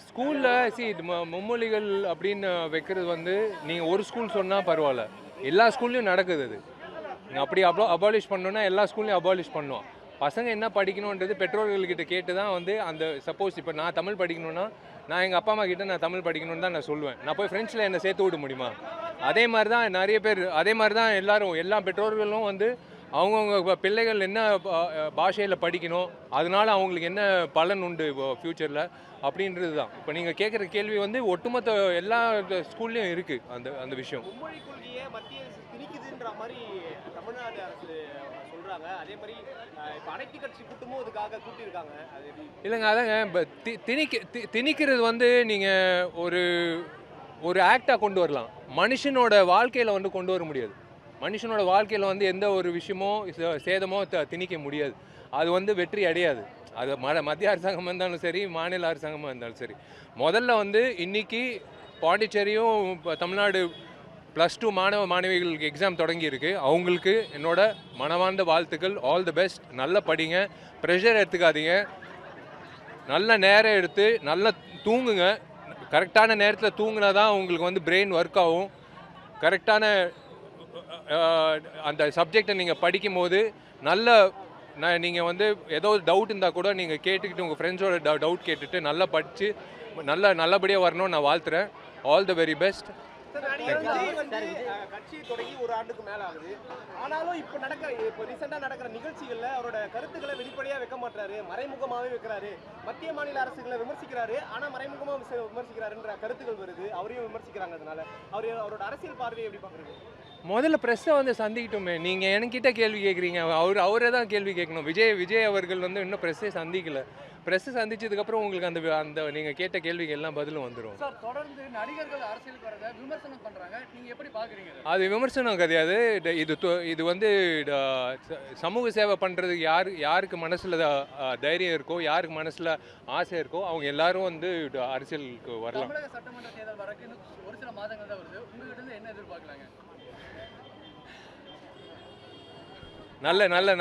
ஸ்கூலில் மும்மொழிகள் அப்படின்னு வைக்கிறது வந்து நீங்கள் ஒரு ஸ்கூல் சொன்னால் பரவாயில்ல, எல்லா ஸ்கூல்லையும் நடக்குது அது. நீங்கள் அப்படி அபாலிஷ் பண்ணணுன்னா எல்லா ஸ்கூல்லையும் அபாலிஷ் பண்ணுவோம். பசங்க என்ன படிக்கணுன்றது பெற்றோர்கள்கிட்ட கேட்டு தான் வந்து அந்த சப்போஸ் இப்போ நான் தமிழ் படிக்கணுன்னா நான் எங்கள் அப்பா அம்மா கிட்ட நான் தமிழ் படிக்கணும்னு தான் நான் சொல்லுவேன். நான் போய் ஃப்ரெண்ட்ஸில் என்னை சேர்த்து விட முடியுமா? அதே மாதிரி தான் நிறைய பேர், அதே மாதிரி தான் எல்லோரும், எல்லா பெற்றோர்களும் வந்து அவங்கவுங்க பிள்ளைகள் என்ன பாஷையில் படிக்கணும், அதனால அவங்களுக்கு என்ன பலன் உண்டு ஃப்யூச்சரில் அப்படின்றது தான். இப்போ நீங்கள் கேட்குற கேள்வி வந்து ஒட்டுமொத்த எல்லா ஸ்கூல்லையும் இருக்குது அந்த அந்த விஷயம். மும்மொழி கொள்கையை மத்திய அரசு திணிக்குதுன்ற மாதிரி தமிழ்நாடு அரசு சொல்கிறாங்க. அதே மாதிரி இப்போ அனைத்து கட்சி கூட்டமும் இதுக்காக கூட்டியிருக்காங்க. அது இல்லைங்க, அதாங்க இப்போ திணிக்கிறது வந்து நீங்கள் ஒரு ஒரு ஆக்டாக கொண்டு வரலாம், மனுஷனோட வாழ்க்கையில் வந்து கொண்டு வர முடியாது. மனுஷனோட வாழ்க்கையில் வந்து எந்த ஒரு விஷயமோ சேதமோ திணிக்க முடியாது. அது வந்து வெற்றி அடையாது. அது மத்திய அரசாங்கமாக இருந்தாலும் சரி, மாநில அரசாங்கமாக இருந்தாலும் சரி. முதல்ல வந்து இன்றைக்கி பாண்டிச்சேரியும் இப்போ தமிழ்நாடு +2 மாணவ மாணவிகளுக்கு எக்ஸாம் தொடங்கியிருக்கு. அவங்களுக்கு என்னோட மனமார்ந்த வாழ்த்துக்கள். All the best. நல்லா படிங்க, ப்ரெஷர் எடுத்துக்காதீங்க, நல்ல நேரம் எடுத்து நல்லா தூங்குங்க. கரெக்டான நேரத்தில் தூங்கினா தான் உங்களுக்கு வந்து பிரெயின் ஒர்க் ஆகும். கரெக்டான அந்த சப்ஜெக்டை நீங்கள் படிக்கும்போது நல்ல நீங்கள் வந்து ஏதோ டவுட் இருந்தால் கூட நீங்கள் கேட்டுக்கிட்டு உங்கள் ஃப்ரெண்ட்ஸோட டவுட் கேட்டுட்டு நல்லா படித்து நல்லபடியாக வரணும்னு நான் வாழ்த்துறேன். All the very best. கட்சி தொடங்கி ஒரு ஆண்டுக்கு மேல ஆகுது. ஆனாலும் இப்போ ரீசெண்டா நடக்கிற நிகழ்ச்சிகள்ல அவரோட கருத்துக்களை வெளிப்படையா வைக்க மாட்டாரு, மறைமுகமாவே வைக்கிறாரு. மத்திய மாநில அரசுகளை விமர்சிக்கிறாரு, ஆனா மறைமுகமா விமர்சிக்கிறாருன்ற கருத்துக்கள் வருது. அவரையும் விமர்சிக்கிறாங்க. அதனால அவரோட அரசியல் பார்வையை எப்படி பாக்குறீங்க? முதல்ல ப்ரெஸ்ஸை வந்து சந்திக்கட்டுமே. நீங்கள் என்கிட்ட கேள்வி கேட்குறீங்க, அவரே தான் கேள்வி கேட்கணும். விஜய் அவர்கள் வந்து இன்னும் ப்ரெஸ்ஸே சந்திக்கல. ப்ரெஸ்ஸை சந்திச்சதுக்கப்புறம் உங்களுக்கு அந்த அந்த நீங்கள் கேட்ட கேள்விக்கு எல்லாம் பதிலும் வந்துடும். சார், தொடர்ந்து நடிகர்கள் அரசியலுக்கு வரத விமர்சனம் பண்ணுறாங்க, நீங்கள் எப்படி பார்க்குறீங்க? அது விமர்சனம் கிடையாது. இது வந்து சமூக சேவை பண்ணுறதுக்கு யாருக்கு மனசில் தைரியம் இருக்கோ, யாருக்கு மனசில் ஆசை இருக்கோ, அவங்க எல்லாரும் வந்து அரசியலுக்கு வரலாம். தமிழக சட்டமன்ற தேர்தல் வரைக்கும் ஒரு சில மாதங்கள் தான் வருது. உங்ககிட்ட இருந்து என்ன எதிர்பார்க்கலாங்க? நல்ல